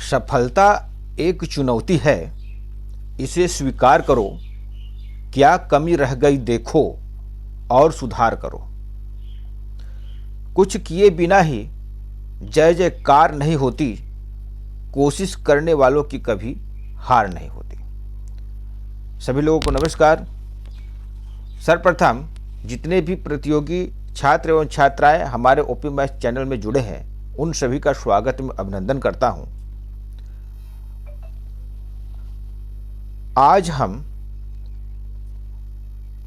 सफलता एक चुनौती है, इसे स्वीकार करो। क्या कमी रह गई देखो और सुधार करो। कुछ किए बिना ही जय जयकार नहीं होती, कोशिश करने वालों की कभी हार नहीं होती। सभी लोगों को नमस्कार। सर्वप्रथम जितने भी प्रतियोगी छात्र एवं छात्राएं हमारे ओपी मैथ चैनल में जुड़े हैं, उन सभी का स्वागत में अभिनंदन करता हूं। आज हम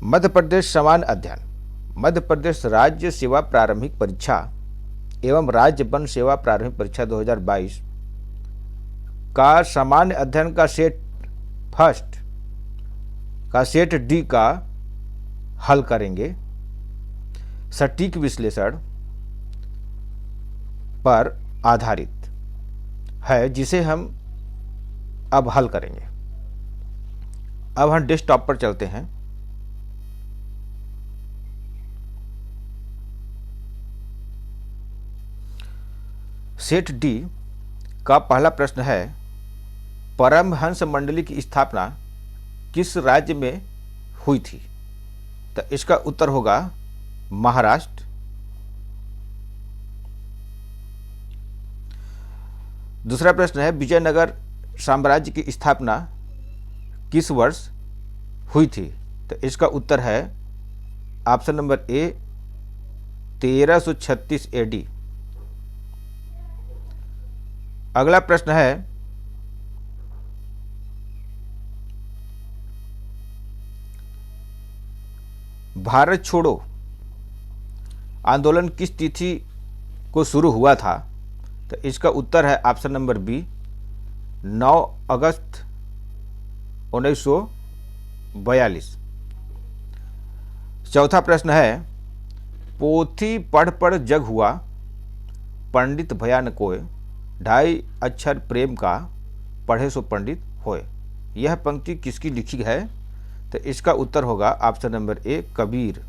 मध्य प्रदेश समान अध्ययन, मध्य प्रदेश राज्य सेवा प्रारंभिक परीक्षा एवं राज्य वन सेवा प्रारंभिक परीक्षा 2022 का सामान्य अध्ययन का सेट फर्स्ट का सेट डी का हल करेंगे। सटीक विश्लेषण पर आधारित है, जिसे हम अब हल करेंगे। अब हम डेस्कटॉप पर चलते हैं। सेट डी का पहला प्रश्न है, परमहंस मंडली की स्थापना किस राज्य में हुई थी? तो इसका उत्तर होगा महाराष्ट्र। दूसरा प्रश्न है, विजयनगर साम्राज्य की स्थापना किस वर्ष हुई थी? तो इसका उत्तर है ऑप्शन नंबर ए 1336 एडी। अगला प्रश्न है, भारत छोड़ो आंदोलन किस तिथि को शुरू हुआ था? तो इसका उत्तर है ऑप्शन नंबर बी 9 अगस्त 1942। चौथा प्रश्न है, पोथी पढ़ पढ़ जग हुआ पंडित भया न कोय, 2.5 अक्षर प्रेम का पढ़े सो पंडित होए। यह पंक्ति किसकी लिखी है? तो इसका उत्तर होगा ऑप्शन नंबर ए कबीर।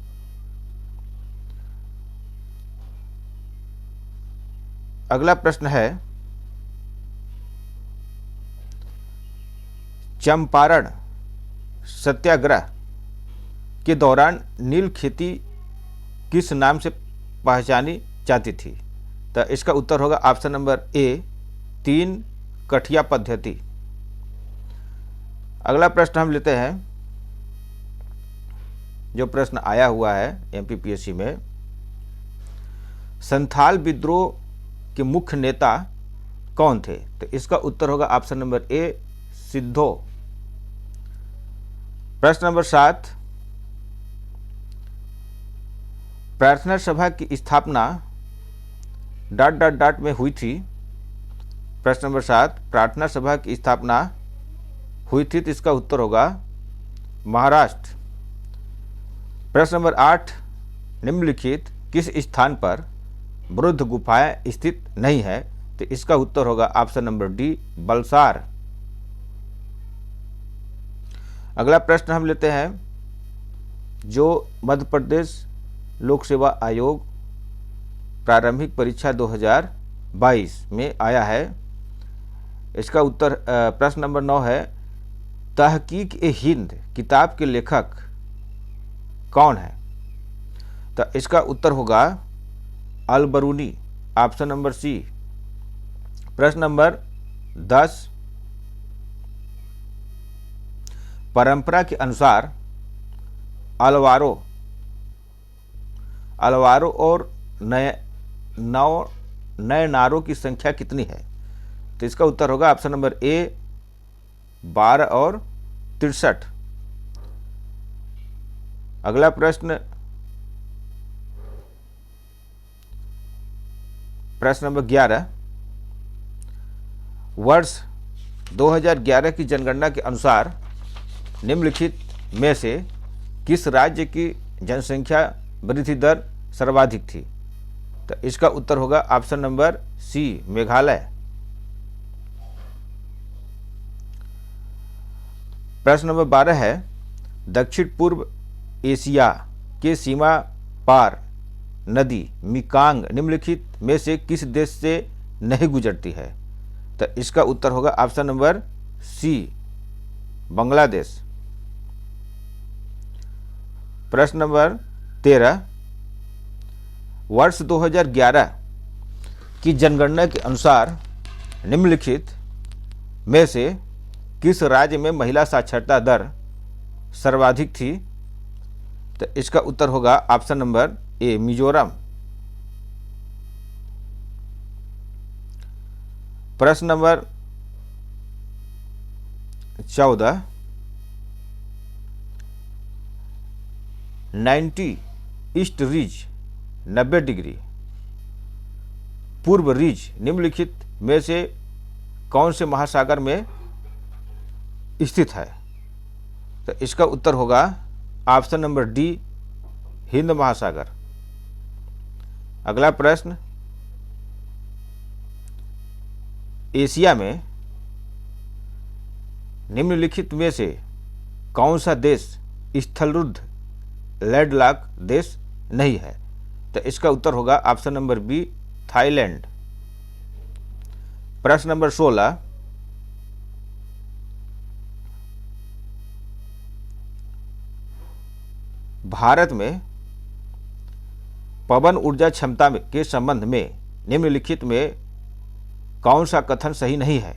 अगला प्रश्न है, चंपारण सत्याग्रह के दौरान नील खेती किस नाम से पहचानी जाती थी? तो इसका उत्तर होगा ऑप्शन नंबर ए 3 कठिया पद्धति। अगला प्रश्न हम लेते हैं, जो प्रश्न आया हुआ है एमपीपीएससी में, संथाल विद्रोह के मुख्य नेता कौन थे? तो इसका उत्तर होगा ऑप्शन नंबर ए सिद्धो। प्रश्न नंबर 7, प्रार्थना सभा की स्थापना ... में हुई थी। प्रश्न नंबर 7, प्रार्थना सभा की स्थापना हुई थी, तो इसका उत्तर होगा महाराष्ट्र। प्रश्न नंबर 8, निम्नलिखित किस स्थान पर बुद्ध गुफाएं स्थित नहीं है? तो इसका उत्तर होगा ऑप्शन नंबर डी बलसार। अगला प्रश्न हम लेते हैं, जो मध्य प्रदेश लोक सेवा आयोग प्रारंभिक परीक्षा 2022 में आया है। इसका उत्तर प्रश्न नंबर 9 है, तहकीक ए हिंद किताब के लेखक कौन है? तो इसका उत्तर होगा अलबरूनी, ऑप्शन नंबर सी। प्रश्न नंबर 10, परंपरा के अनुसार अलवारो और नए नारों की संख्या कितनी है? तो इसका उत्तर होगा ऑप्शन नंबर ए 12 और 63। अगला प्रश्न नंबर 11, वर्ष 2011 की जनगणना के अनुसार निम्नलिखित में से किस राज्य की जनसंख्या वृद्धि दर सर्वाधिक थी? तो इसका उत्तर होगा ऑप्शन नंबर सी मेघालय। प्रश्न नंबर 12 है, दक्षिण पूर्व एशिया के सीमा पार नदी मिकांग निम्नलिखित में से किस देश से नहीं गुजरती है? तो इसका उत्तर होगा ऑप्शन नंबर सी, बांग्लादेश। प्रश्न नंबर 13, वर्ष 2011 की जनगणना के अनुसार निम्नलिखित में से किस राज्य में महिला साक्षरता दर सर्वाधिक थी? तो इसका उत्तर होगा ऑप्शन नंबर ए, मिजोरम। प्रश्न नंबर 14, 90 ईस्ट रिज 90 डिग्री पूर्व रिज निम्नलिखित में से कौन से महासागर में स्थित है? तो इसका उत्तर होगा ऑप्शन नंबर डी, हिंद महासागर। अगला प्रश्न, एशिया में निम्नलिखित में से कौन सा देश स्थलरुद्ध लैंडलॉक देश नहीं है? तो इसका उत्तर होगा ऑप्शन नंबर बी, थाईलैंड। प्रश्न नंबर 16, भारत में पवन ऊर्जा क्षमता के संबंध में निम्नलिखित में कौन सा कथन सही नहीं है?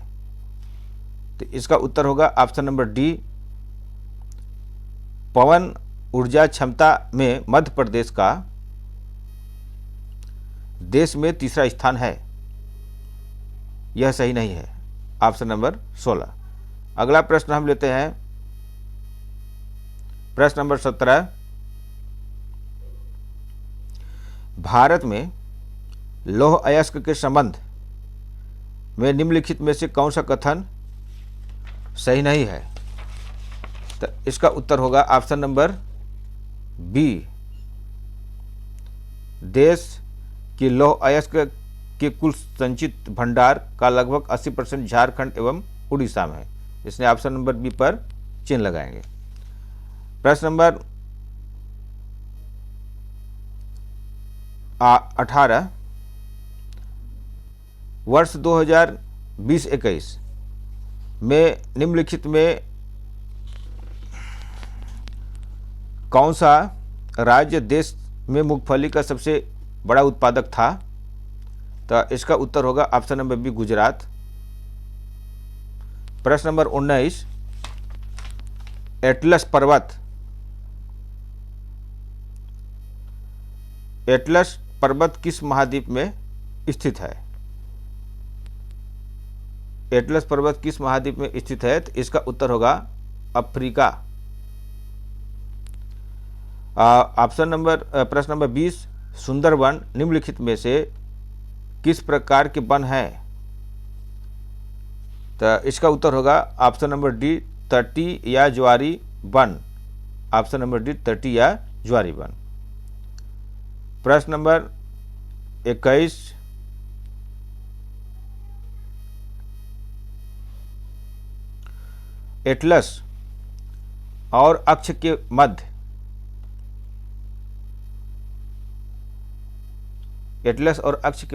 तो इसका उत्तर होगा ऑप्शन नंबर डी, पवन ऊर्जा क्षमता में मध्य प्रदेश का देश में तीसरा स्थान है, यह सही नहीं है, ऑप्शन नंबर 16। अगला प्रश्न हम लेते हैं प्रश्न नंबर 17, भारत में लौह अयस्क के संबंध में निम्नलिखित में से कौन सा कथन सही नहीं है? तो इसका उत्तर होगा ऑप्शन नंबर बी, देश की लौह अयस्क के कुल संचित भंडार का लगभग 80% झारखंड एवं उड़ीसा में है। इसने ऑप्शन नंबर बी पर चिन्ह लगाएंगे। प्रश्न नंबर 18, वर्ष 2020-21 में निम्नलिखित में कौन सा राज्य देश में मूंगफली का सबसे बड़ा उत्पादक था? तो इसका उत्तर होगा ऑप्शन नंबर बी, गुजरात। प्रश्न नंबर 19, एटलस पर्वत किस महाद्वीप में स्थित है? एटलस पर्वत किस महाद्वीप में स्थित है? तो इसका उत्तर होगा अफ्रीका। ऑप्शन नंबर प्रश्न नंबर 20, सुंदरवन निम्नलिखित में से किस प्रकार के वन है? तो इसका उत्तर होगा ऑप्शन नंबर डी, तटीय या ज्वारी वन। ऑप्शन नंबर डी, तटीय या ज्वारी वन। प्रश्न नंबर 21, एटलस और अक्ष के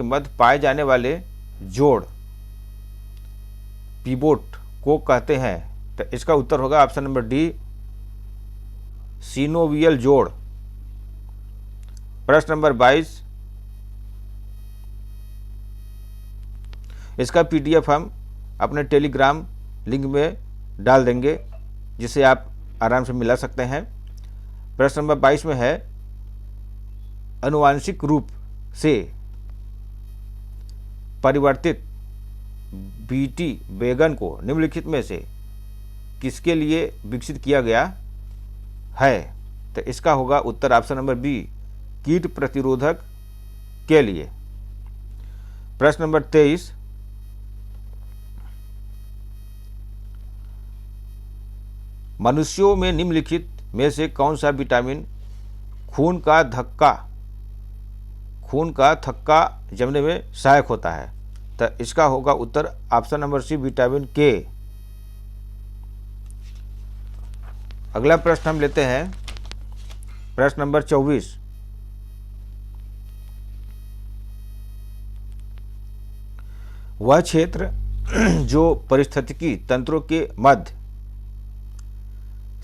मध्य पाए जाने वाले जोड़ पिवोट को कहते हैं? तो इसका उत्तर होगा ऑप्शन नंबर डी, सिनोवियल जोड़। प्रश्न नंबर 22, इसका पीडीएफ हम अपने टेलीग्राम लिंक में डाल देंगे, जिसे आप आराम से मिला सकते हैं। प्रश्न नंबर 22 में है, आनुवांशिक रूप से परिवर्तित बीटी बैगन को निम्नलिखित में से किसके लिए विकसित किया गया है? तो इसका होगा उत्तर ऑप्शन नंबर बी, कीट प्रतिरोधक के लिए। प्रश्न नंबर 23, मनुष्यों में निम्नलिखित में से कौन सा विटामिन खून का थक्का जमने में सहायक होता है? तो इसका होगा उत्तर ऑप्शन नंबर सी, विटामिन के। अगला प्रश्न हम लेते हैं प्रश्न नंबर 24, वह क्षेत्र जो परिस्थितिकी तंत्रों के मध्य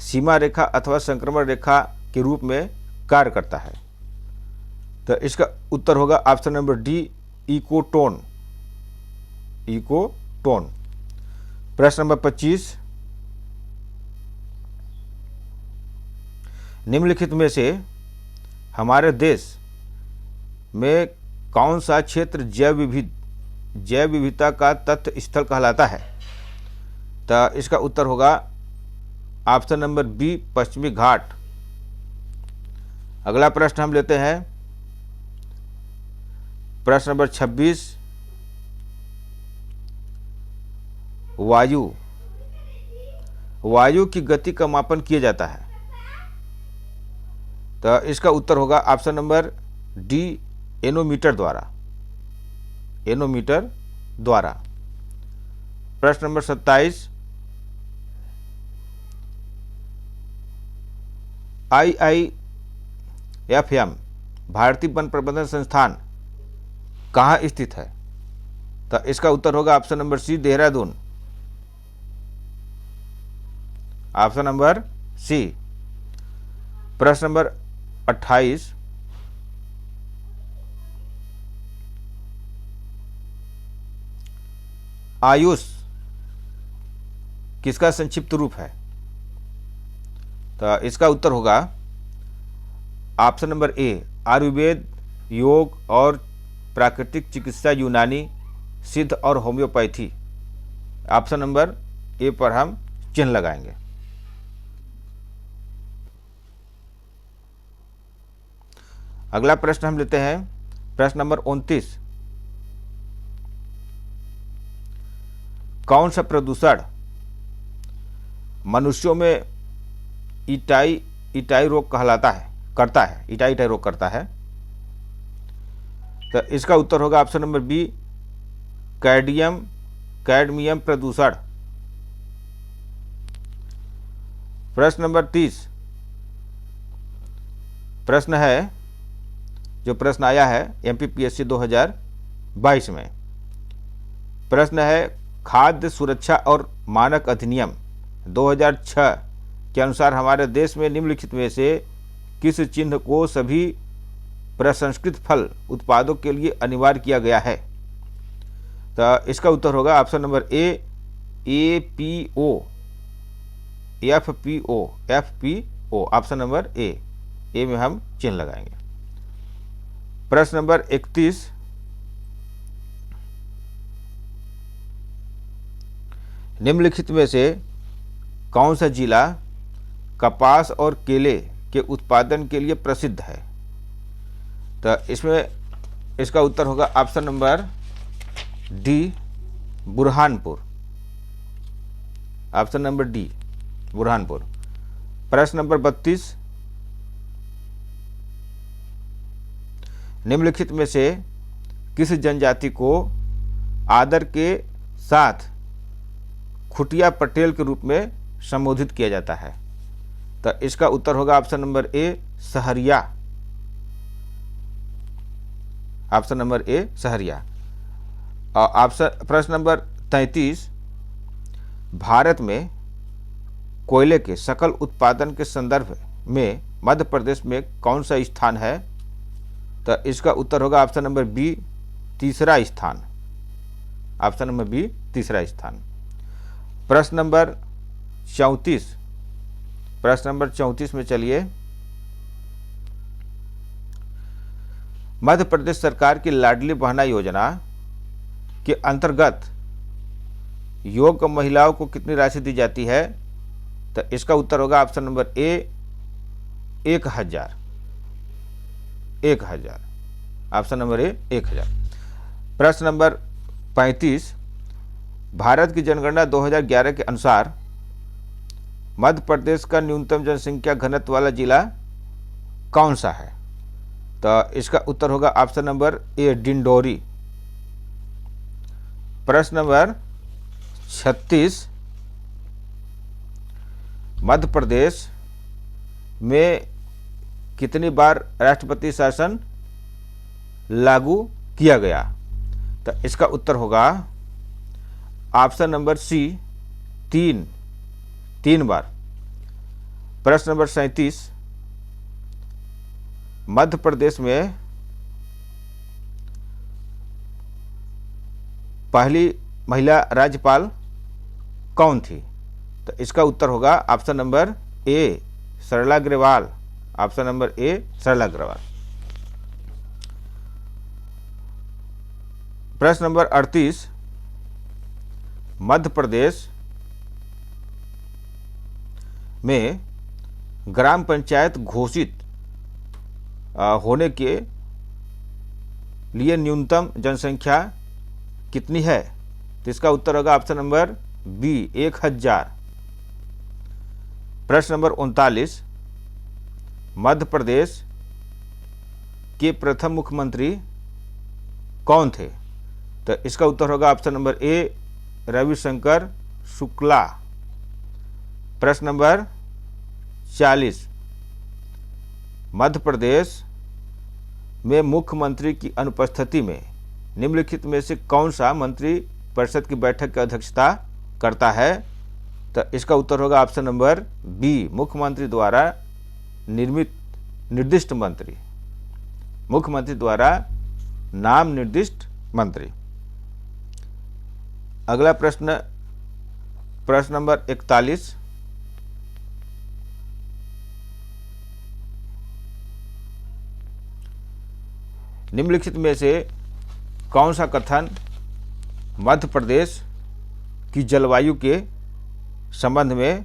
सीमा रेखा अथवा संक्रमण रेखा के रूप में कार्य करता है। तो इसका उत्तर होगा option number D, ecotone. Ecotone. प्रश्न नंबर 25, निम्नलिखित में से हमारे देश में कौन सा क्षेत्र जैव विविधता का तथ्य स्थल कहलाता है? तो इसका उत्तर होगा ऑप्शन नंबर बी, पश्चिमी घाट। अगला प्रश्न हम लेते हैं प्रश्न नंबर 26, वायु की गति का मापन किया जाता है। तो इसका उत्तर होगा ऑप्शन नंबर डी, एनोमीटर द्वारा। एनोमीटर द्वारा। प्रश्न नंबर 27, IIFM भारतीय वन प्रबंधन संस्थान कहाँ स्थित है? तो इसका उत्तर होगा option number C, Dehradun. Option number C. प्रश्न नंबर 28, आयुष किसका संक्षिप्त रूप है? तो इसका उत्तर होगा ऑप्शन नंबर ए, आयुर्वेद, योग और प्राकृतिक चिकित्सा, यूनानी, सिद्ध और होम्योपैथी। ऑप्शन नंबर ए पर हम चिन्ह लगाएंगे। अगला प्रश्न हम लेते हैं प्रश्न नंबर 29, कौन सा प्रदूषण मनुष्यों में इटाई रोग करता है? तो इसका उत्तर होगा ऑप्शन नंबर बी, कैडमियम प्रदूषण। प्रश्न नंबर 30, प्रश्न है जो प्रश्न आया है MPPSC 2022 में। प्रश्न है, खाद्य सुरक्षा और मानक अधिनियम 2006 के अनुसार हमारे देश में निम्नलिखित में से किस चिन्ह को सभी प्रसंस्कृत फल उत्पादों के लिए अनिवार्य किया गया है? तो इसका उत्तर होगा ऑप्शन नंबर ए, APO, FPO। ऑप्शन नंबर ए में हम चिन्ह लगाएंगे। प्रश्न नंबर 31, निम्नलिखित में से कौन सा जिला कपास और केले के उत्पादन के लिए प्रसिद्ध है? तो इसमें इसका उत्तर होगा option number D, Burhanpur. Option number D, Burhanpur. प्रश्न नंबर 32, निम्नलिखित में से किस जनजाति को आदर के साथ खुटिया पटेल के रूप में संबोधित किया जाता है? तो इसका उत्तर होगा ऑप्शन नंबर ए, सहरिया। ऑप्शन नंबर ए, सहरिया। और प्रश्न नंबर 33, भारत में कोयले के सकल उत्पादन के संदर्भ में मध्य प्रदेश में कौन सा स्थान है? तो इसका उत्तर होगा ऑप्शन नंबर बी, तीसरा स्थान। ऑप्शन नंबर बी, तीसरा स्थान। प्रश्न नंबर 34, प्रश्न नंबर 34 में चलिए, मध्य प्रदेश सरकार की लाडली बहना योजना के अंतर्गत योग महिलाओं को कितनी राशि दी जाती है? तो इसका उत्तर होगा ऑप्शन नंबर ए, 1000। ऑप्शन नंबर ए, 1000। प्रश्न नंबर 35, भारत की जनगणना 2011 के अनुसार मध्य प्रदेश का न्यूनतम जनसंख्या घनत्व वाला जिला कौन सा है? तो इसका उत्तर होगा ऑप्शन नंबर ए, डिंडोरी। प्रश्न नंबर 36, मध्य प्रदेश में कितनी बार राष्ट्रपति शासन लागू किया गया? तो इसका उत्तर होगा ऑप्शन नंबर सी तीन बार। प्रश्न नंबर 37, मध्य प्रदेश में पहली महिला राज्यपाल कौन थी? तो इसका उत्तर होगा option number A Sarla Agarwal. Option number A Sarla Agarwal. प्रश्न नंबर 38, मध्य प्रदेश में ग्राम पंचायत घोषित होने के लिए न्यूनतम जनसंख्या कितनी है? तो इसका उत्तर होगा ऑप्शन नंबर बी 1000। प्रश्न नंबर 39, मध्य प्रदेश के प्रथम मुख्यमंत्री कौन थे? तो इसका उत्तर होगा ऑप्शन नंबर ए रविशंकर शुक्ला। प्रश्न नंबर 40, मध्य प्रदेश में मुख्यमंत्री की अनुपस्थिति में निम्नलिखित में से कौन सा मंत्री परिषद की बैठक की अध्यक्षता करता है? तो इसका उत्तर होगा ऑप्शन नंबर बी मुख्यमंत्री द्वारा निर्दिष्ट मंत्री। मुख्यमंत्री द्वारा नाम निर्दिष्ट मंत्री। अगला प्रश्न नंबर 41, निम्नलिखित में से कौन सा कथन मध्य प्रदेश की जलवायु के संबंध में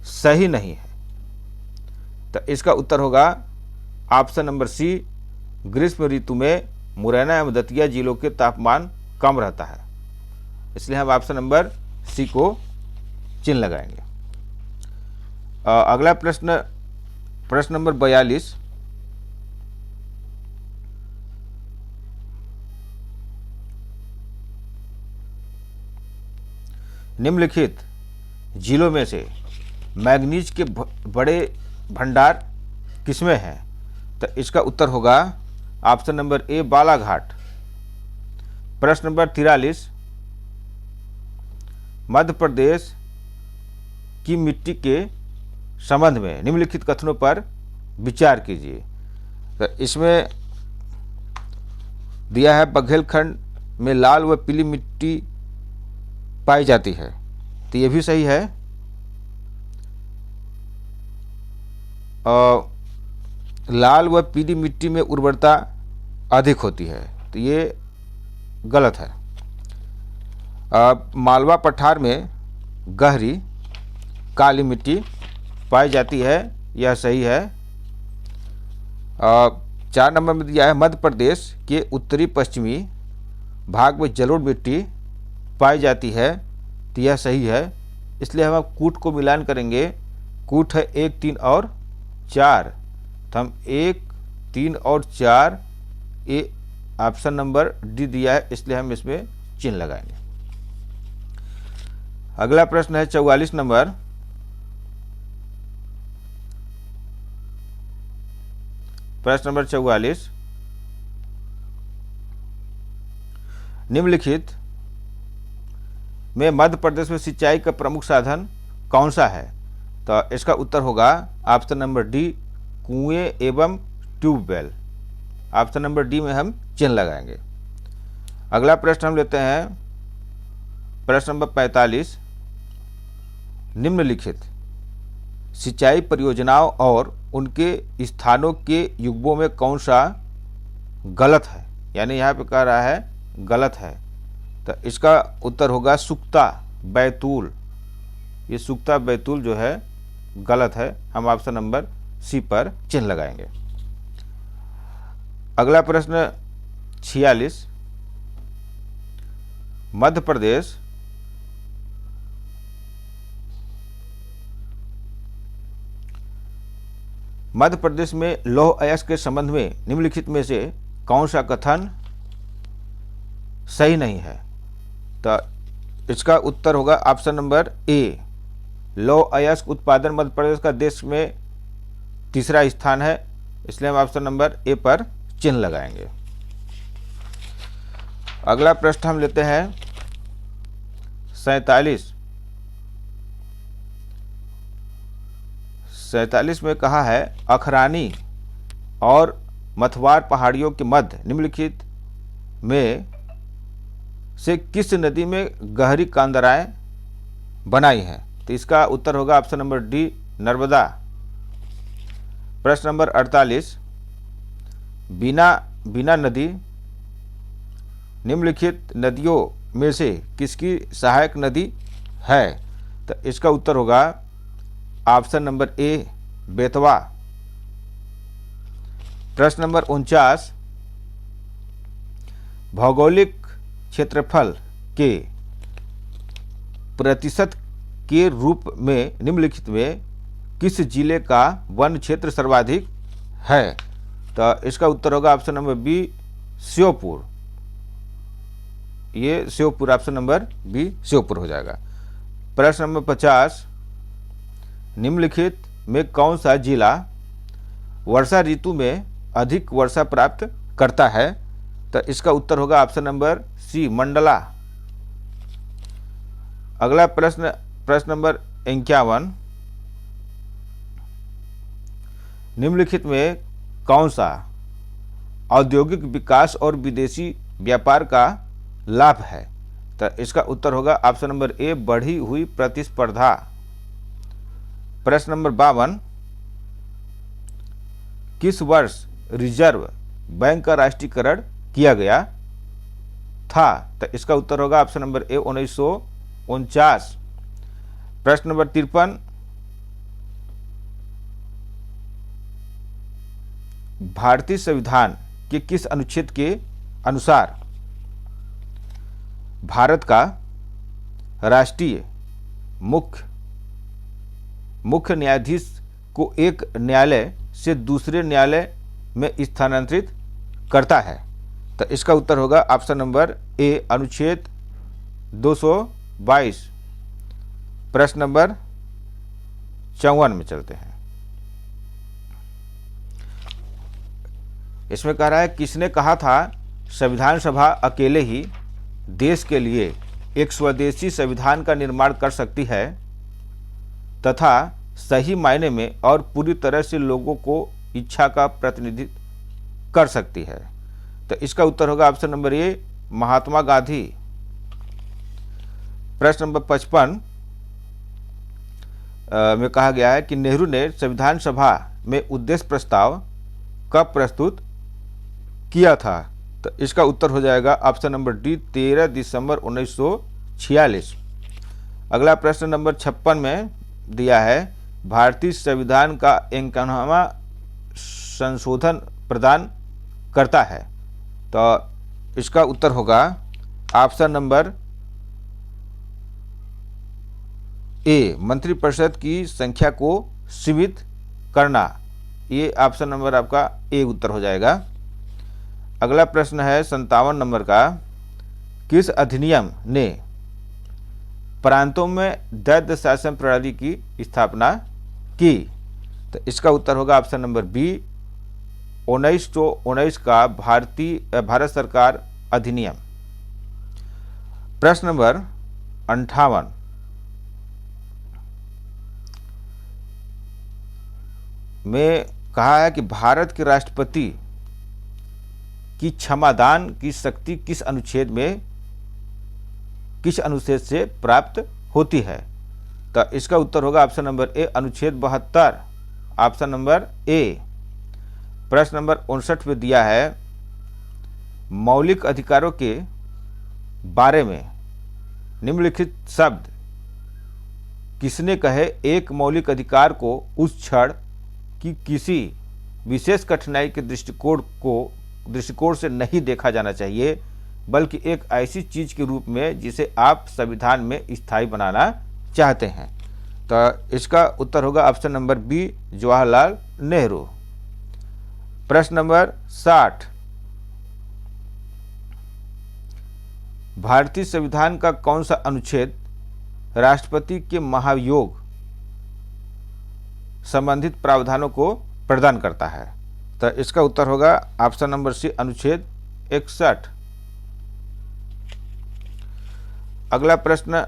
सही नहीं है? तो इसका उत्तर होगा ऑप्शन नंबर सी ग्रीष्म ऋतु में मुरैना एवं दतिया जिलों के तापमान कम रहता है। इसलिए हम ऑप्शन नंबर सी को चिन्ह लगाएंगे। अगला प्रश्न नंबर 42, निम्नलिखित जिलों में से मैग्नीज के बड़े भंडार किसमें हैं? तो इसका उत्तर होगा ऑप्शन नंबर ए बालाघाट। प्रश्न नंबर 43, मध्य प्रदेश की मिट्टी के संबंध में निम्नलिखित कथनों पर विचार कीजिए। तो इसमें दिया है बघेलखंड में लाल व पीली मिट्टी पाई जाती है। तो ये भी सही है। लाल व पीली मिट्टी में उर्वरता अधिक होती है, तो ये गलत है। मालवा पठार में गहरी काली मिट्टी पाई जाती है, यह सही है। 4 नंबर में दिया है मध्य प्रदेश के उत्तरी पश्चिमी भाग में जलोढ़ मिट्टी पाई जाती है, तो यह सही है। इसलिए हम कूट को मिलान करेंगे। कूट है 1, 3 और 4, तो हम 1, 3 और 4, ये ऑप्शन नंबर डी दिया है, इसलिए हम इसमें चिन्ह लगाएंगे। अगला प्रश्न है 44 नंबर। प्रश्न नंबर 44, निम्नलिखित में मध्य प्रदेश में सिंचाई का प्रमुख साधन कौन सा है? तो इसका उत्तर होगा ऑप्शन नंबर डी कुएं एवं ट्यूबवेल। ऑप्शन नंबर डी में हम चिन्ह लगाएंगे। अगला प्रश्न हम लेते हैं प्रश्न नंबर 45, निम्नलिखित सिंचाई परियोजनाओं और उनके स्थानों के युग्मों में कौन सा गलत है? यानी यहाँ पे कह रहा है गलत है, तो इसका उत्तर होगा सुक्ता बैतूल। ये सुक्ता बैतूल जो है गलत है, हम ऑप्शन नंबर सी पर चिन्ह लगाएंगे। अगला प्रश्न 46, मध्य प्रदेश में लौह अयस्क के संबंध में निम्नलिखित में से कौन सा कथन सही नहीं है? तो इसका उत्तर होगा ऑप्शन नंबर ए लौह अयस्क उत्पादन मध्य प्रदेश का देश में तीसरा स्थान है, इसलिए हम ऑप्शन नंबर ए पर चिन्ह लगाएंगे। अगला प्रश्न हम लेते हैं सैंतालीस में कहा है अखरानी और मथवार पहाड़ियों के मध्य निम्नलिखित में से किस नदी में गहरी कांदराएं बनाई हैं? तो इसका उत्तर होगा ऑप्शन नंबर डी, नर्मदा। प्रश्न नंबर 48, बीना नदी निम्नलिखित नदियों में से किसकी सहायक नदी है? तो इसका उत्तर होगा ऑप्शन नंबर ए, बेतवा। प्रश्न नंबर 49, भौगोलिक क्षेत्रफल के प्रतिशत के रूप में निम्नलिखित में किस जिले का वन क्षेत्र सर्वाधिक है? तो इसका उत्तर होगा ऑप्शन नंबर बी, श्योपुर। ये Sheopur, option number B Sheopur हो जाएगा। प्रश्न नंबर 50, निम्नलिखित में कौन सा जिला वर्षा ऋतु में अधिक वर्षा प्राप्त करता है? तो इसका उत्तर होगा ऑप्शन नंबर सी, मंडला। अगला प्रश्न नंबर 51, निम्नलिखित में कौन सा औद्योगिक विकास और विदेशी व्यापार का लाभ है? तो इसका उत्तर होगा ऑप्शन नंबर ए, बढ़ी हुई प्रतिस्पर्धा। प्रश्न नंबर 52, किस वर्ष रिजर्व बैंक का राष्ट्रीयकरण किया गया था? तो इसका उत्तर होगा ऑप्शन नंबर ए, 1949। प्रश्न नंबर 53, भारतीय संविधान के किस अनुच्छेद के अनुसार भारत का राष्ट्रीय मुख्य न्यायाधीश को एक न्यायालय से दूसरे न्यायालय में स्थानांतरित करता है? तो इसका उत्तर होगा ऑप्शन नंबर ए, अनुच्छेद 222। प्रश्न नंबर 54 में चलते हैं। इसमें कह रहा है किसने कहा था संविधान सभा अकेले ही देश के लिए एक स्वदेशी संविधान का निर्माण कर सकती है तथा सही मायने में और पूरी तरह से लोगों को इच्छा का प्रतिनिधित्व कर सकती है? तो इसका उत्तर होगा ऑप्शन नंबर ए, महात्मा गांधी। प्रश्न नंबर 55 में कहा गया है कि नेहरू ने संविधान सभा में उद्देश्य प्रस्ताव कब प्रस्तुत किया था? तो इसका उत्तर हो जाएगा ऑप्शन नंबर डी, 13 दिसंबर 1946। अगला प्रश्न नंबर 56 में दिया है भारतीय संविधान का 51वां संशोधन प्रदान करता है? तो इसका उत्तर होगा ऑप्शन नंबर ए, मंत्रिपरिषद की संख्या को सीमित करना। ये ऑप्शन नंबर आपका ए उत्तर हो जाएगा। अगला प्रश्न है 57 नंबर का, किस अधिनियम ने प्रांतों में द्वैध शासन प्रणाली की स्थापना की? तो इसका उत्तर होगा ऑप्शन नंबर बी, 1919 का भारत सरकार अधिनियम। प्रश्न नंबर 58 में कहा है कि भारत के राष्ट्रपति की क्षमादान की शक्ति किस अनुच्छेद से प्राप्त होती है? तो इसका उत्तर होगा ऑप्शन नंबर ए, अनुच्छेद 72, ऑप्शन नंबर ए। प्रश्न नंबर 59 में दिया है मौलिक अधिकारों के बारे में निम्नलिखित शब्द किसने कहे? एक मौलिक अधिकार को उस क्षण की किसी विशेष कठिनाई के दृष्टिकोण से नहीं देखा जाना चाहिए, बल्कि एक ऐसी चीज के रूप में जिसे आप संविधान में स्थायी बनाना चाहते हैं। तो इसका उत्तर होगा option number B, Jawaharlal Nehru. प्रश्न नंबर 60, भारतीय संविधान का कौन सा अनुच्छेद राष्ट्रपति के महाभियोग संबंधित प्रावधानों को प्रदान करता है? तो इसका उत्तर होगा ऑप्शन नंबर सी, अनुच्छेद 61। अगला प्रश्न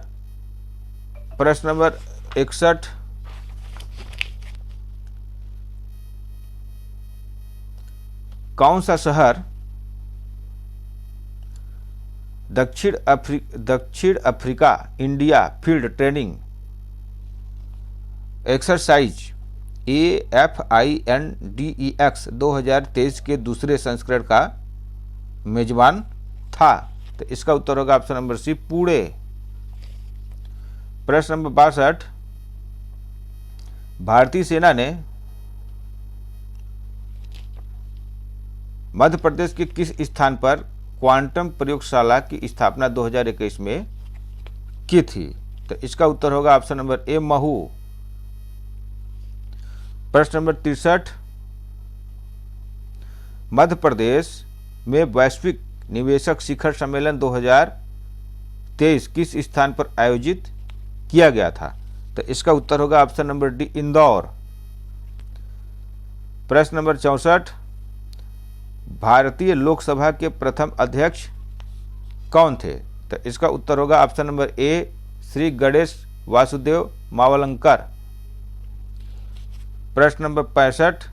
प्रश्न नंबर 61, कौन सा शहर दक्षिण Africa India field training exercise AFINDEX 2023 के दूसरे संस्करण का मेजबान था? तो इसका उत्तर होगा ऑप्शन नंबर सी, पुणे। प्रश्न नंबर 62, भारतीय सेना ने मध्य प्रदेश के किस स्थान पर क्वांटम प्रयोगशाला की स्थापना 2021 में की थी? तो इसका उत्तर होगा ऑप्शन नंबर ए, महू। प्रश्न नंबर 63, मध्य प्रदेश में वैश्विक निवेशक शिखर सम्मेलन 2023 किस स्थान पर आयोजित किया गया था? तो इसका उत्तर होगा ऑप्शन नंबर डी, इंदौर। प्रश्न नंबर 64, भारतीय लोकसभा के प्रथम अध्यक्ष कौन थे? तो इसका उत्तर होगा ऑप्शन नंबर ए, श्री गणेश वासुदेव मावलंकर। प्रश्न नंबर 65,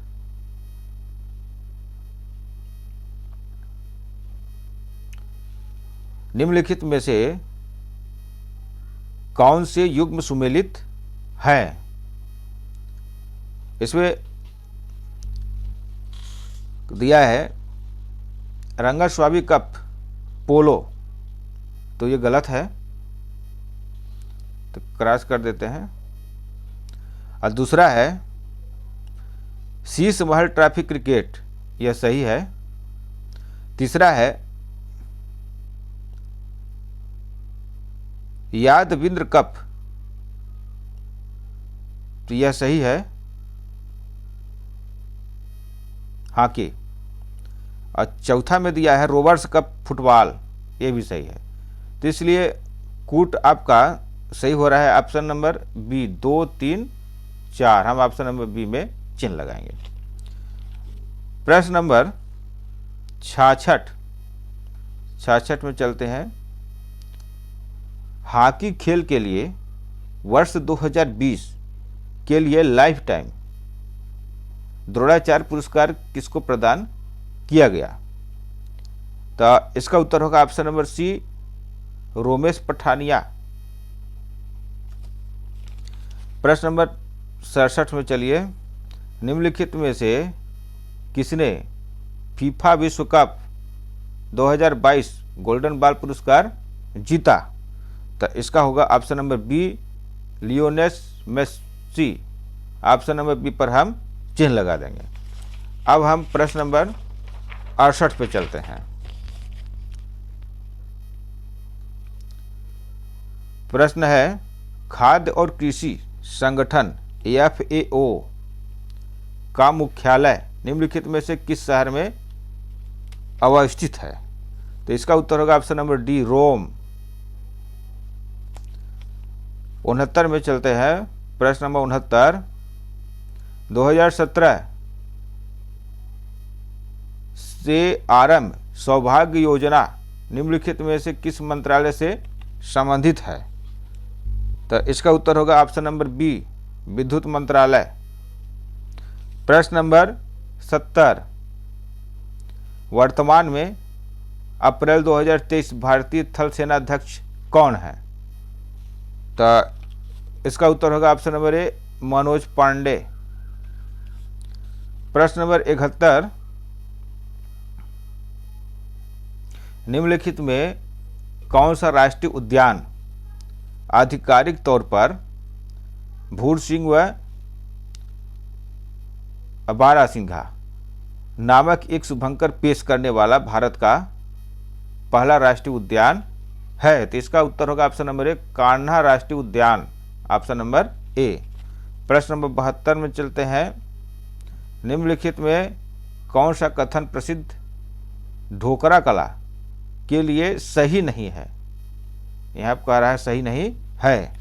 निम्नलिखित में से कौन से युग्म सुमेलित हैं? इसमें दिया है रंगास्वामी कप पोलो, तो ये गलत है, तो क्रॉस कर देते हैं। और दूसरा है शीश महल ट्रॉफी क्रिकेट, यह सही है। तीसरा है यादविंद्र कप, तो यह सही है, हॉकी। और चौथा में दिया है रोवर्स कप फुटबॉल, ये भी सही है। तो इसलिए कूट आपका सही हो रहा है ऑप्शन नंबर बी, 2, 3, 4। हम ऑप्शन नंबर बी में चिन्ह लगाएंगे। प्रश्न नंबर 66 में चलते हैं। हॉकी खेल के लिए वर्ष 2020 के लिए लाइफ टाइम द्रोणाचार्य पुरस्कार किसको प्रदान किया गया? तो इसका उत्तर होगा option number C, Romesh Pathania. प्रश्न नंबर 67 में चलिए, निम्नलिखित में से किसने फीफा विश्व कप 2022 गोल्डन बॉल पुरस्कार जीता? तो इसका होगा option number B, Lionel Messi. Option number B पर हम चिन्ह लगा देंगे। अब हम प्रश्न नंबर 68 पे चलते हैं। प्रश्न है, खाद्य और कृषि संगठन FAO का मुख्यालय निम्नलिखित में से किस शहर में अवस्थित है? तो इसका उत्तर होगा ऑप्शन नंबर डी, रोम। 69 में चलते हैं। प्रश्न नंबर 69, 2017 से आरंभ सौभाग्य योजना निम्नलिखित में से किस मंत्रालय से संबंधित है? तो इसका उत्तर होगा ऑप्शन नंबर बी, विद्युत मंत्रालय। प्रश्न नंबर 70, वर्तमान में अप्रैल 2023 भारतीय थल सेना अध्यक्ष कौन है? तो इसका उत्तर होगा option number A, Manoj Pande. प्रश्न नंबर 71, निम्नलिखित में कौन सा राष्ट्रीय उद्यान आधिकारिक तौर पर भूरसिंह व बारासिंघा नामक एक शुभंकर पेश करने वाला भारत का पहला राष्ट्रीय उद्यान है? तो इसका उत्तर होगा ऑप्शन नंबर ए, कान्हा राष्ट्रीय उद्यान। ऑप्शन नंबर ए। प्रश्न नंबर 72 में चलते हैं। निम्नलिखित में कौन सा कथन प्रसिद्ध ढोकरा कला के लिए सही नहीं है? यहाँ कह रहा है सही नहीं है,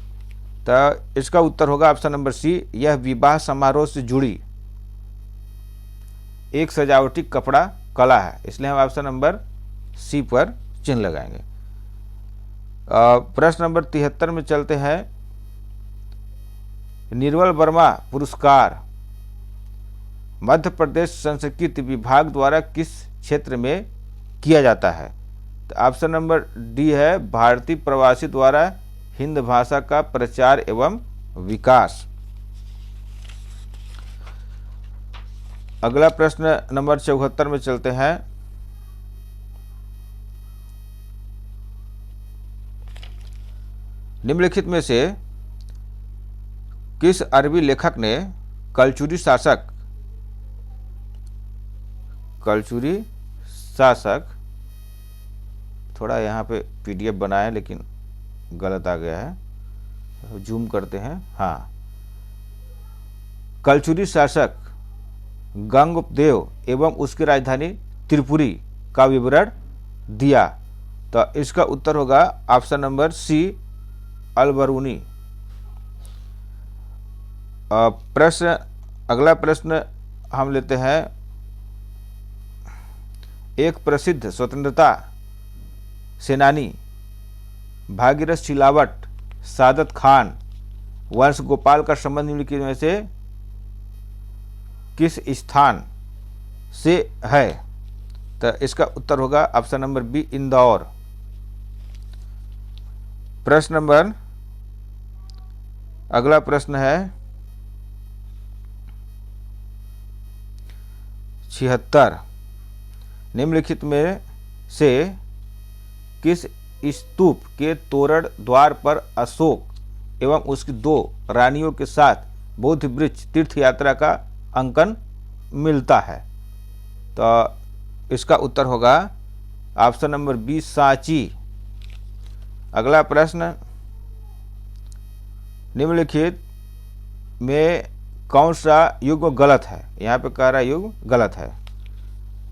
तो इसका उत्तर होगा ऑप्शन नंबर सी, यह विवाह समारोह से जुड़ी एक सजावटी कपड़ा कला है, इसलिए हम ऑप्शन नंबर सी पर चिन्ह लगाएंगे। प्रश्न नंबर 73 में चलते हैं। निर्मल वर्मा पुरस्कार मध्य प्रदेश संस्कृत विभाग द्वारा किस क्षेत्र में किया जाता है? तो ऑप्शन नंबर डी है भारतीय प्रवासी द्वारा हिंद भाषा का प्रचार एवं विकास। अगला प्रश्न नंबर 74 में चलते हैं। निम्नलिखित में से किस अरबी लेखक ने कलचुरी शासक थोड़ा यहाँ पे पीडीएफ बनाया लेकिन गलत आ गया है, जूम करते हैं। हाँ, कलचुरी शासक गंगदेव एवं उसकी राजधानी त्रिपुरी का विवरण दिया? तो इसका उत्तर होगा ऑप्शन नंबर सी अलबरूनी। अगला प्रश्न हम लेते हैं। एक प्रसिद्ध स्वतंत्रता सेनानी भागीरथ सिलावट सादत खान वंश गोपाल का संबंध निम्नलिखित में से किस स्थान से है? तो इसका उत्तर होगा ऑप्शन नंबर बी इंदौर। अगला प्रश्न है 76। निम्नलिखित में से किस स्तूप के तोरण द्वार पर अशोक एवं उसकी 2 रानियों के साथ बौद्ध वृक्ष तीर्थ यात्रा का अंकन मिलता है? तो इसका उत्तर होगा ऑप्शन नंबर बी सांची। अगला प्रश्न, निम्नलिखित में कौन सा युग्म गलत है? यहाँ पे कह रहा युग्म गलत है,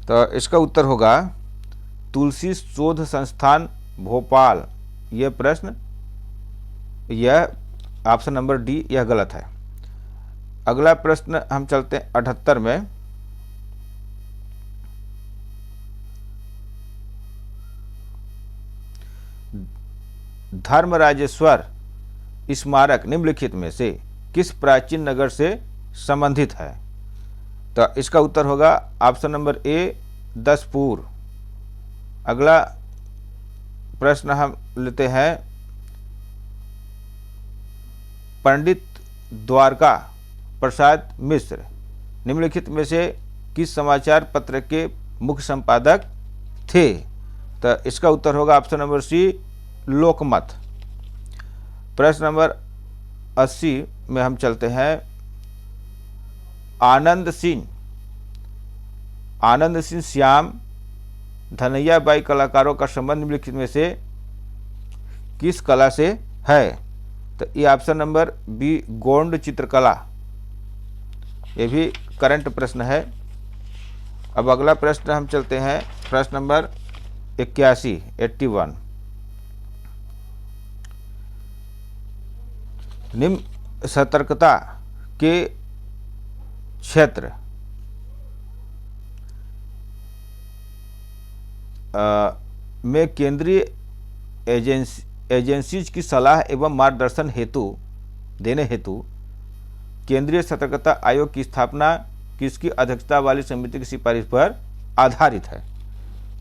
तो इसका उत्तर होगा तुलसी शोध संस्थान भोपाल। यह प्रश्न, यह ऑप्शन नंबर डी यह गलत है। अगला प्रश्न हम चलते हैं 78 में। धर्मराजेश्वर स्मारक निम्नलिखित में से किस प्राचीन नगर से संबंधित है? तो इसका उत्तर होगा ऑप्शन नंबर ए दसपुर। अगला प्रश्न हम लेते हैं पंडित द्वारका प्रसाद मिश्र निम्नलिखित में से किस समाचार पत्र के मुख्य संपादक थे? तो इसका उत्तर होगा ऑप्शन नंबर सी लोकमत। प्रश्न नंबर 80 में हम चलते हैं। आनंद सिंह श्याम धनैया बाई कलाकारों का संबंध निम्नलिखित में से किस कला से है? तो ये ऑप्शन नंबर बी गोंड चित्रकला। ये भी करंट प्रश्न है। अब अगला प्रश्न हम चलते हैं प्रश्न नंबर 81। निम्न सतर्कता के क्षेत्र में केंद्रीय एजेंसीज की सलाह एवं मार्गदर्शन देने हेतु केंद्रीय सतर्कता आयोग की स्थापना किसकी अध्यक्षता वाली समिति की सिफारिश पर आधारित है?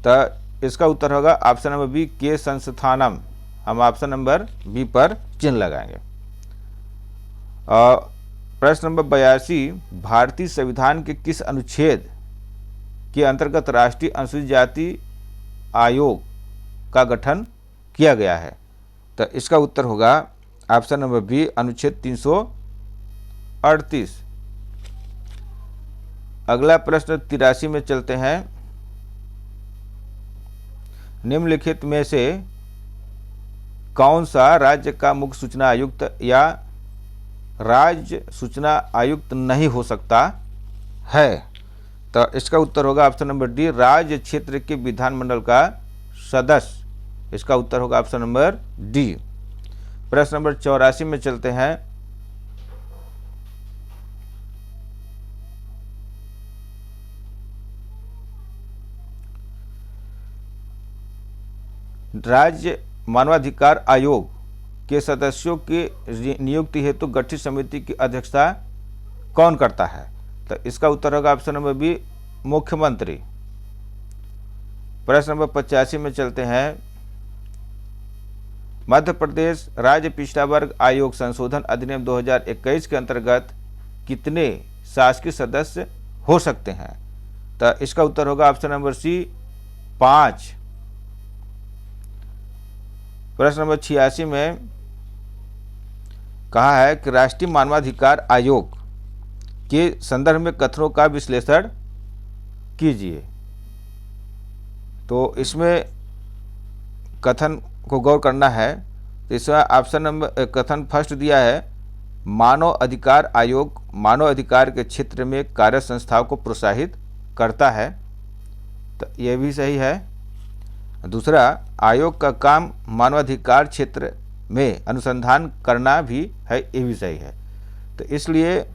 तो इसका उत्तर होगा ऑप्शन नंबर बी के संस्थानम। हम ऑप्शन नंबर बी पर चिन्ह लगाएंगे। प्रश्न नंबर 82, भारतीय संविधान के किस अनुच्छेद के अंतर्गत राष्ट्रीय अनुसूचित जाति आयोग का गठन किया गया है? तो इसका उत्तर होगा ऑप्शन नंबर बी अनुच्छेद 338। अगला प्रश्न 83 में चलते हैं। निम्नलिखित में से कौन सा राज्य का मुख्य सूचना आयुक्त या राज्य सूचना आयुक्त नहीं हो सकता है? तो इसका उत्तर होगा ऑप्शन नंबर डी राज्य क्षेत्र के विधानमंडल का सदस्य। इसका उत्तर होगा ऑप्शन नंबर डी। प्रश्न नंबर 84 में चलते हैं। राज्य मानवाधिकार आयोग के सदस्यों की नियुक्ति हेतु गठित समिति की अध्यक्षता कौन करता है? तो इसका उत्तर होगा ऑप्शन नंबर बी, मुख्यमंत्री। प्रश्न नंबर 85 में चलते हैं। मध्य प्रदेश राज्य पिछड़ा वर्ग आयोग संशोधन अधिनियम 2021 के अंतर्गत कितने शासकीय सदस्य हो सकते हैं? तो इसका उत्तर होगा ऑप्शन नंबर सी, 5। प्रश्न नंबर 86 में कहा है कि राष्ट्रीय मानवाधिकार आयोग के संदर्भ में कथनों का विश्लेषण कीजिए। तो इसमें कथन को गौर करना है। तो इसमें ऑप्शन नंबर कथन फर्स्ट दिया है, मानव अधिकार आयोग मानव अधिकार के क्षेत्र में कार्य संस्थाओं को प्रोत्साहित करता है। तो यह भी सही है। दूसरा, आयोग का काम मानवाधिकार क्षेत्र में अनुसंधान करना भी है, ये भी सही है। तो इसलिए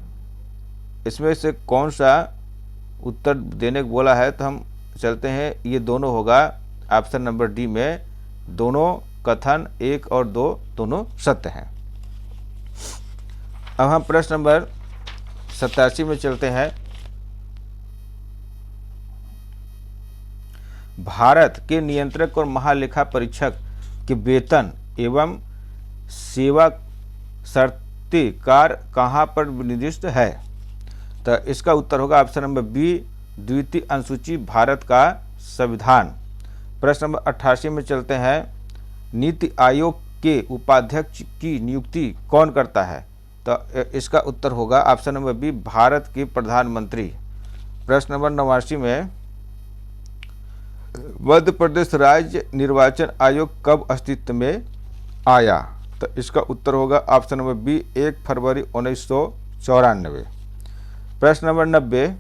इसमें से कौन सा उत्तर देने को बोला है, तो हम चलते हैं, ये दोनों होगा ऑप्शन नंबर डी में। दोनों कथन 1 और 2 दोनों सत्य हैं। अब हम प्रश्न नंबर 87 में चलते हैं। भारत के नियंत्रक और महालेखा परीक्षक के वेतन एवं सेवा शर्ती कार कहाँ पर निर्दिष्ट है? तो इसका उत्तर होगा ऑप्शन नंबर बी, द्वितीय अनुसूची भारत का संविधान। प्रश्न नंबर 88 में चलते हैं। नीति आयोग के उपाध्यक्ष की नियुक्ति कौन करता है? तो इसका उत्तर होगा ऑप्शन नंबर बी, भारत के प्रधानमंत्री। प्रश्न नंबर 89 में मध्य प्रदेश राज्य निर्वाचन आयोग कब अस्तित्व में आया? तो इसका उत्तर होगा ऑप्शन नंबर बी, 1 फरवरी 1994। प्रश्न नंबर 90,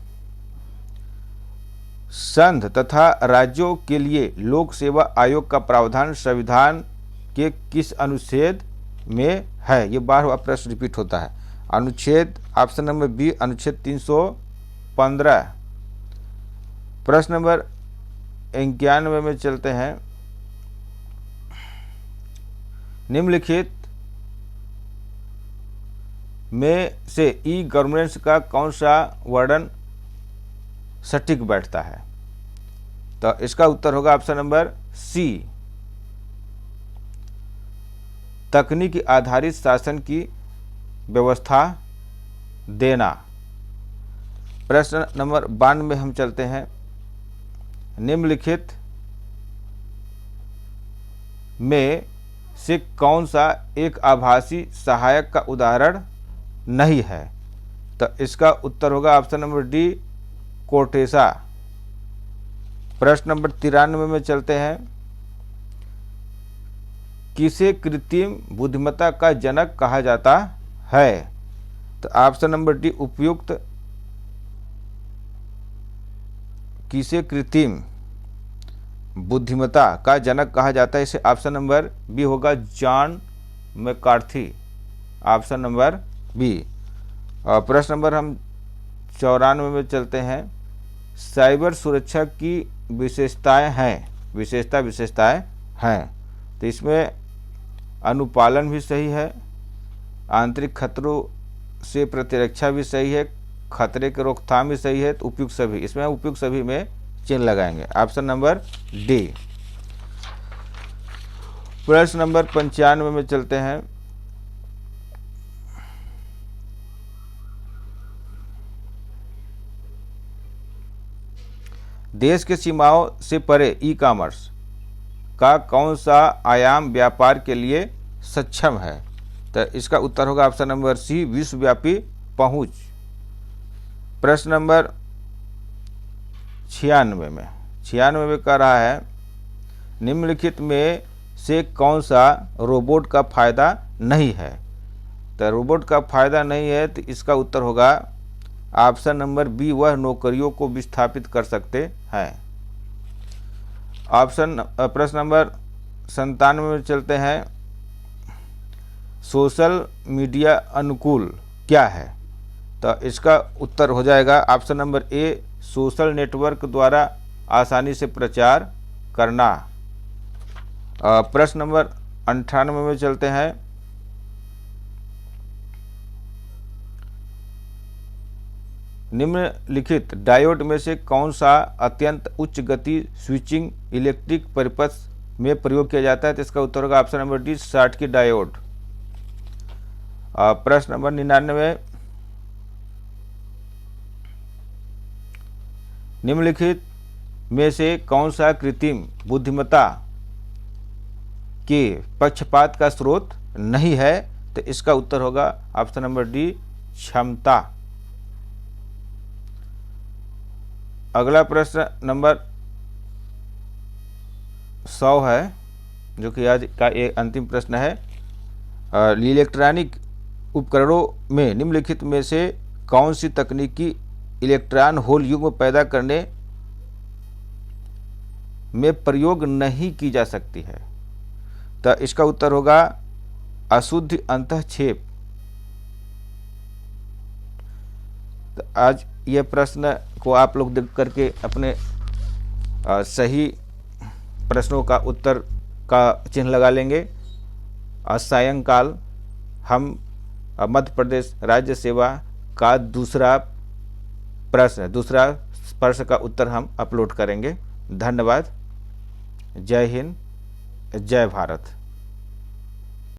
संघ तथा राज्यों के लिए लोक सेवा आयोग का प्रावधान संविधान के किस अनुच्छेद में है? ये बार प्रश्न रिपीट होता है। अनुच्छेद ऑप्शन नंबर बी, अनुच्छेद 315। प्रश्न नंबर 91 में चलते हैं। निम्नलिखित में से ई गवर्नेंस का कौन सा वर्णन सटीक बैठता है? तो इसका उत्तर होगा ऑप्शन नंबर सी, तकनीकी आधारित शासन की व्यवस्था देना। प्रश्न नंबर 92 में हम चलते हैं। निम्नलिखित में से कौन सा एक आभासी सहायक का उदाहरण नहीं है? तो इसका उत्तर होगा ऑप्शन नंबर डी, कोर्टेसा। प्रश्न नंबर 93 में चलते हैं। किसे कृत्रिम बुद्धिमत्ता का जनक कहा जाता है? तो ऑप्शन नंबर डी, उपयुक्त। किसे कृत्रिम बुद्धिमत्ता का जनक कहा जाता है? इसे ऑप्शन नंबर बी होगा, John McCarthy. Option number B. और प्रश्न नंबर हम 94 में चलते हैं। साइबर सुरक्षा की विशेषताएं हैं। तो इसमें अनुपालन भी सही है, आंतरिक खतरों से प्रतिरक्षा भी सही है, खतरे की रोकथाम भी सही है। तो उपयुक्त सभी, इसमें उपयुक्त सभी में चिन्ह लगाएंगे। Option number D. प्रश्न नंबर 95 में चलते हैं। देश के सीमाओं से परे ई कॉमर्स का कौन सा आयाम व्यापार के लिए सक्षम है? तो इसका उत्तर होगा ऑप्शन नंबर सी, विश्वव्यापी पहुंच। प्रश्न नंबर 96 में कह रहा है, निम्नलिखित में से कौन सा रोबोट का फायदा नहीं है? तो रोबोट का फायदा नहीं है, तो इसका उत्तर होगा ऑप्शन नंबर बी, वह नौकरियों को विस्थापित कर सकते हैं। प्रश्न नंबर 97 में चलते हैं। सोशल मीडिया अनुकूल क्या है? तो इसका उत्तर हो जाएगा ऑप्शन नंबर ए, सोशल नेटवर्क द्वारा आसानी से प्रचार करना। प्रश्न नंबर 98 में चलते हैं। निम्नलिखित डायोड में से कौन सा अत्यंत उच्च गति स्विचिंग इलेक्ट्रिक परिपथ में प्रयोग किया जाता है? तो इसका उत्तर होगा option number D, Schottky diode. प्रश्न नंबर 99, निम्नलिखित में से कौन सा कृत्रिम बुद्धिमत्ता के पक्षपात का स्रोत नहीं है? तो इसका उत्तर होगा ऑप्शन नंबर डी, क्षमता। अगला प्रश्न नंबर 100 है, जो कि आज का एक अंतिम प्रश्न है। इलेक्ट्रॉनिक उपकरणों में निम्नलिखित में से कौन सी तकनीकी इलेक्ट्रॉन होल युग्म पैदा करने में प्रयोग नहीं की जा सकती है? तो इसका उत्तर होगा अशुद्ध अंतःक्षेप। तो आज ये प्रश्न को आप लोग देख करके अपने सही प्रश्नों का उत्तर का चिन्ह लगा लेंगे। सायंकाल हम मध्य प्रदेश राज्य सेवा का दूसरा प्रश्न का उत्तर हम अपलोड करेंगे। धन्यवाद। जय हिंद, जय भारत।